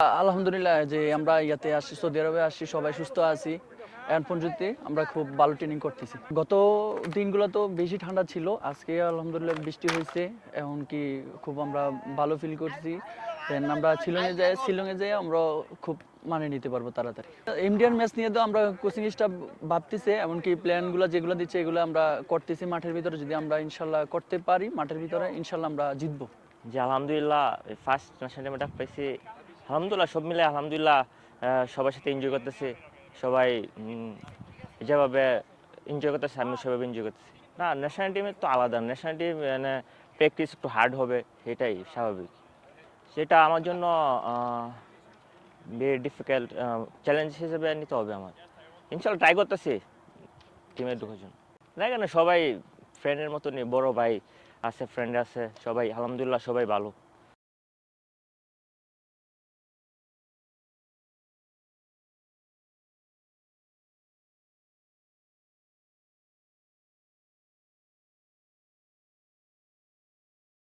আলহামদুলিল্লাহ যে আমরা ইয়াতে আসছি, সৌদি আরবে আসছি, সবাই সুস্থ আছি। এখন পর্যন্ত আমরা খুব ভালো ট্রেনিং করতেছি। গত দিনগুলো তো বেশি ঠান্ডা ছিল, আজকে আলহামদুলিল্লাহ বৃষ্টি হয়েছে, এমনকি খুব আমরা ভালো ফিল করছি। দেন আমরা শিলংয়ে যাই আমরা খুব মানিয়ে নিতে পারবো তাড়াতাড়ি। ইন্ডিয়ান ম্যাচ নিয়ে তো আমরা কোচিং স্টাফ ভাবতেছে, এমনকি প্ল্যানগুলো যেগুলো দিচ্ছে এগুলো আমরা করতেছি মাঠের ভিতরে। যদি আমরা ইনশাল্লাহ করতে পারি মাঠের ভিতরে, ইনশাল্লাহ আমরা জিতবো। জি আলহামদুলিল্লাহ, ফার্স্ট ন্যাশনাল টিমে ডাক পাইছি। আলহামদুলিল্লাহ সব মিলে আলহামদুলিল্লাহ সবার সাথে এনজয় করতেছি। সবাই যেভাবে এনজয় করতেছে আমি সেভাবে এনজয় করতেছি। না, ন্যাশনাল টিমে তো আলাদা। ন্যাশনাল টিম মানে প্র্যাকটিস একটু হার্ড হবে, এটাই স্বাভাবিক। সেটা আমার জন্য ভেরি ডিফিকাল্ট চ্যালেঞ্জ হিসেবে নিতে হবে আমার। ইনশাল্লাহ ট্রাই করতেছি টিমে ঢোকার জন্য। না কেন, সবাই ফ্রেন্ডের মতনই, বড় ভাই আছে, ফ্রেন্ড আছে, সবাই আলহামদুলিল্লাহ সবাই ভালো।